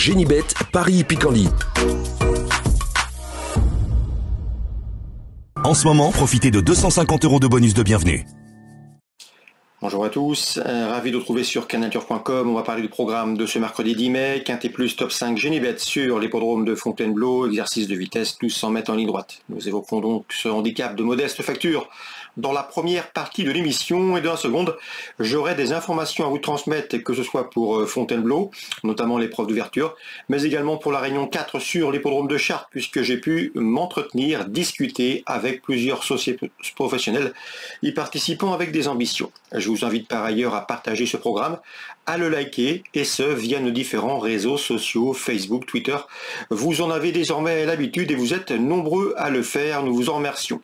Génibet, Paris-Picanly. En ce moment, profitez de 250 € de bonus de bienvenue. Bonjour à tous, ravi de vous retrouver sur canalturf.com. On va parler du programme de ce mercredi 10 mai, Quintet Plus Top 5 Génibet sur l'hippodrome de Fontainebleau, exercice de vitesse, tous 100 mètres en ligne droite. Nous évoquerons donc ce handicap de modeste facture dans la première partie de l'émission, et dans la seconde, j'aurai des informations à vous transmettre, que ce soit pour Fontainebleau, notamment l'épreuve d'ouverture, mais également pour la Réunion 4 sur l'hippodrome de Chartres, puisque j'ai pu m'entretenir, discuter avec plusieurs sociétés professionnelles y participant avec des ambitions. Je vous invite par ailleurs à partager ce programme, à le liker, et ce via nos différents réseaux sociaux, Facebook, Twitter. Vous en avez désormais l'habitude et vous êtes nombreux à le faire, nous vous en remercions.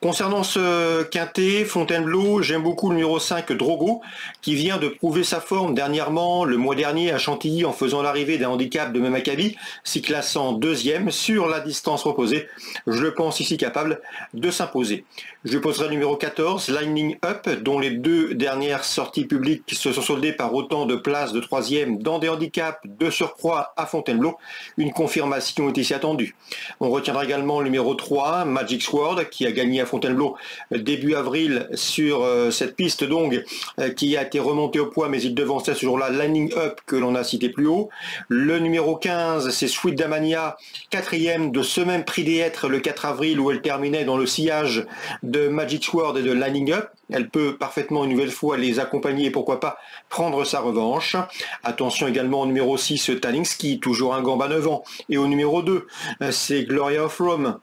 Concernant ce quintet, Fontainebleau, j'aime beaucoup le numéro 5, Drogo, qui vient de prouver sa forme dernièrement, le mois dernier à Chantilly, en faisant l'arrivée d'un handicap de Memakabi, s'y classant deuxième sur la distance proposée. Je le pense ici capable de s'imposer. Je poserai le numéro 14, Lightning Up, dont les deux dernières sorties publiques se sont soldées par autant de places de troisième dans des handicaps de surcroît à Fontainebleau. Une confirmation est ici attendue. On retiendra également le numéro 3, Magic Sword, qui a gagné à Fontainebleau début avril sur cette piste donc qui a été remontée au poids, mais il devançait ce jour-là Lightning Up que l'on a cité plus haut. Le numéro 15, c'est Sweet Damania, quatrième de ce même prix des Hêtres le 4 avril, où elle terminait dans le sillage de Magic Sword et de Lightning Up. Elle peut parfaitement une nouvelle fois les accompagner et pourquoi pas prendre sa revanche. Attention également au numéro 6, Talinski, toujours un gamba 9 ans. Et au numéro 2, c'est Gloria of Rome,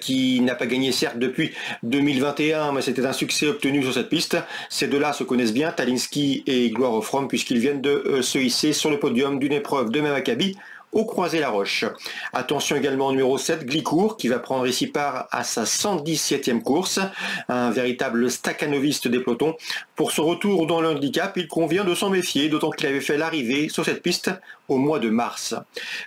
qui n'a pas gagné certes depuis 2021, mais c'était un succès obtenu sur cette piste. Ces deux-là se connaissent bien, Talinski et Gloire of Rome, puisqu'ils viennent de se hisser sur le podium d'une épreuve de Memakabi au Croisé-la-Roche. Attention également au numéro 7, Glicourt, qui va prendre ici part à sa 117e course, un véritable staccanoviste des pelotons. Pour ce retour dans le handicap, il convient de s'en méfier, d'autant qu'il avait fait l'arrivée sur cette piste au mois de mars.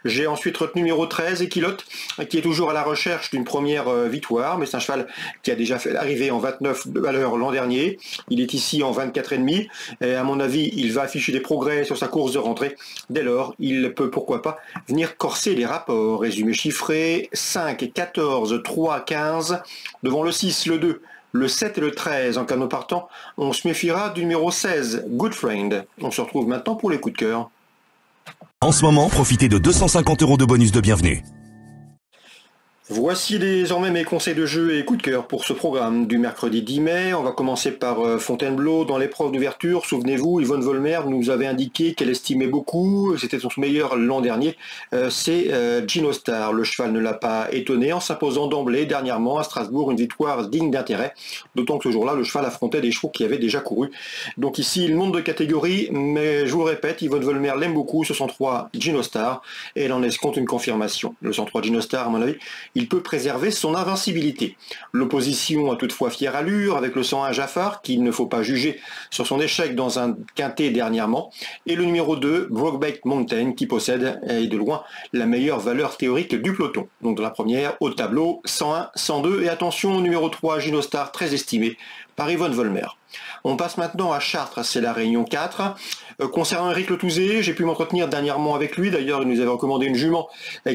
J'ai ensuite retenu numéro 13, Equilote, qui est toujours à la recherche d'une première victoire, mais c'est un cheval qui a déjà fait l'arrivée en 29 à l'heure l'an dernier. Il est ici en 24,5, et à mon avis, il va afficher des progrès sur sa course de rentrée. Dès lors, il peut pourquoi pas venir corser les rapports. Résumé chiffré, 5, 14, 3, 15, devant le 6, le 2, le 7 et le 13 en canot partant. On se méfiera du numéro 16, Good Friend. On se retrouve maintenant pour les coups de cœur. En ce moment, profitez de 250 € de bonus de bienvenue. Voici désormais mes conseils de jeu et coups de cœur pour ce programme du mercredi 10 mai. On va commencer par Fontainebleau dans l'épreuve d'ouverture. Souvenez-vous, Yvonne Volmer nous avait indiqué qu'elle estimait beaucoup, c'était son meilleur l'an dernier, c'est Gino Star. Le cheval ne l'a pas étonné en s'imposant d'emblée dernièrement à Strasbourg, une victoire digne d'intérêt, d'autant que ce jour-là, le cheval affrontait des chevaux qui avaient déjà couru. Donc ici, il monte de catégorie, mais je vous le répète, Yvonne Volmer l'aime beaucoup, ce 103 Gino Star, et elle en escompte une confirmation. Le 103 Gino Star, à mon avis, il peut préserver son invincibilité. L'opposition a toutefois fière allure avec le 101 Jaffar, qu'il ne faut pas juger sur son échec dans un quintet dernièrement, et le numéro 2, Brokeback Mountain, qui possède, et de loin, la meilleure valeur théorique du peloton. Donc dans la première, au tableau, 101, 102, et attention au numéro 3, Gino Star, très estimé par Yvonne Volmer. On passe maintenant à Chartres, c'est la Réunion 4. Concernant Eric Le Touzé, j'ai pu m'entretenir dernièrement avec lui. D'ailleurs, il nous avait recommandé une jument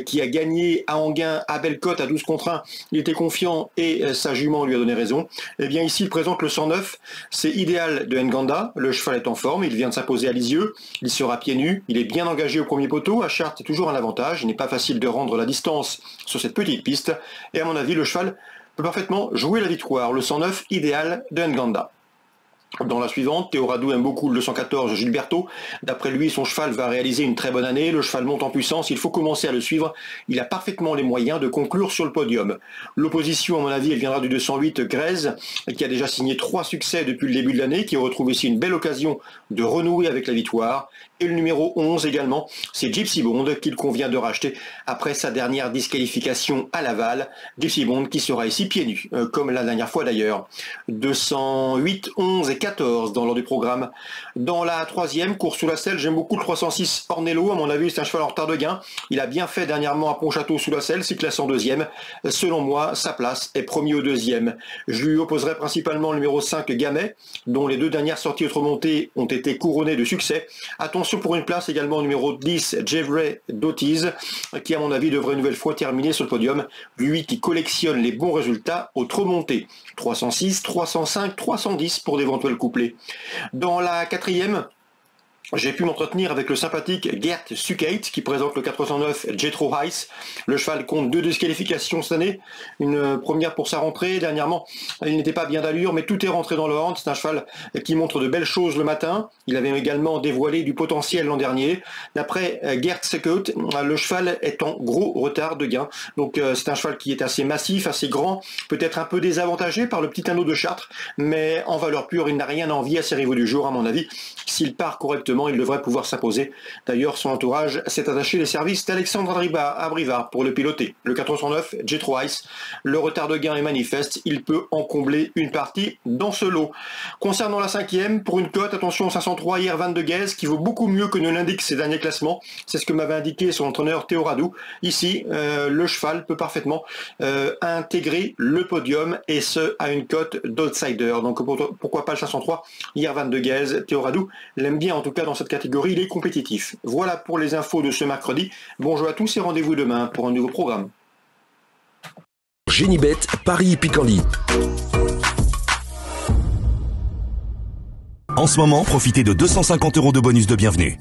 qui a gagné à Anguin, à Bellecote, à 12 contre 1. Il était confiant et sa jument lui a donné raison. Eh bien, ici, il présente le 109. C'est Idéal de Nganda. Le cheval est en forme. Il vient de s'imposer à Lisieux. Il sera pieds nus. Il est bien engagé au premier poteau. À Chartres, c'est toujours un avantage. Il n'est pas facile de rendre la distance sur cette petite piste. Et à mon avis, le cheval peut parfaitement jouer la victoire. Le 109, Idéal de Nganda. Dans la suivante, Théo Radou aime beaucoup le 214 Gilberto. D'après lui, son cheval va réaliser une très bonne année. Le cheval monte en puissance, il faut commencer à le suivre. Il a parfaitement les moyens de conclure sur le podium. L'opposition, à mon avis, elle viendra du 208 Grèze, qui a déjà signé 3 succès depuis le début de l'année, qui retrouve ici une belle occasion de renouer avec la victoire. Et le numéro 11 également, c'est Gypsy Bond, qu'il convient de racheter après sa dernière disqualification à Laval. Gypsy Bond qui sera ici pieds nus, comme la dernière fois d'ailleurs. 208, 11 et 14 dans l'ordre du programme. Dans la troisième, course sous la selle, j'aime beaucoup le 306 Ornello. À mon avis, c'est un cheval en retard de gain. Il a bien fait dernièrement à Pontchâteau sous la selle, s'il classe en deuxième. Selon moi, sa place est premier au deuxième. Je lui opposerai principalement le numéro 5 Gamay, dont les 2 dernières sorties autre montée ont été couronnées de succès. Attention Attention pour une place également au numéro 10, Jeffrey Dotties, qui à mon avis devrait une nouvelle fois terminer sur le podium. Lui qui collectionne les bons résultats au trot monté. 306, 305, 310 pour d'éventuels couplets. Dans la quatrième, j'ai pu m'entretenir avec le sympathique Gert Suckate qui présente le 409 Jethro Heiss. Le cheval compte 2 disqualifications cette année. Une première pour sa rentrée. Dernièrement, il n'était pas bien d'allure, mais tout est rentré dans l'ordre. C'est un cheval qui montre de belles choses le matin. Il avait également dévoilé du potentiel l'an dernier. D'après Gert Suckate, le cheval est en gros retard de gain. Donc c'est un cheval qui est assez massif, assez grand, peut-être un peu désavantagé par le petit anneau de Chartres, mais en valeur pure, il n'a rien à envier à ses rivaux du jour, à mon avis. S'il part correctement, il devrait pouvoir s'imposer. D'ailleurs, son entourage s'est attaché les services d'Alexandre Abrivard pour le piloter. Le 409, Jethro Heiss, le retard de gain est manifeste, il peut en combler une partie dans ce lot. Concernant la cinquième, pour une cote, attention au 503 IR22 Guez, qui vaut beaucoup mieux que ne l'indiquent ses derniers classements. C'est ce que m'avait indiqué son entraîneur Théo Radou. Ici, le cheval peut parfaitement intégrer le podium, et ce, à une cote d'outsider. Donc pourquoi pas le 503 IR22 Guez. Théo Radou l'aime bien, en tout cas dans cette catégorie, il est compétitif. Voilà pour les infos de ce mercredi. Bonjour à tous et rendez-vous demain pour un nouveau programme. Génibet, Paris Picardie. En ce moment, profitez de 250 € de bonus de bienvenue.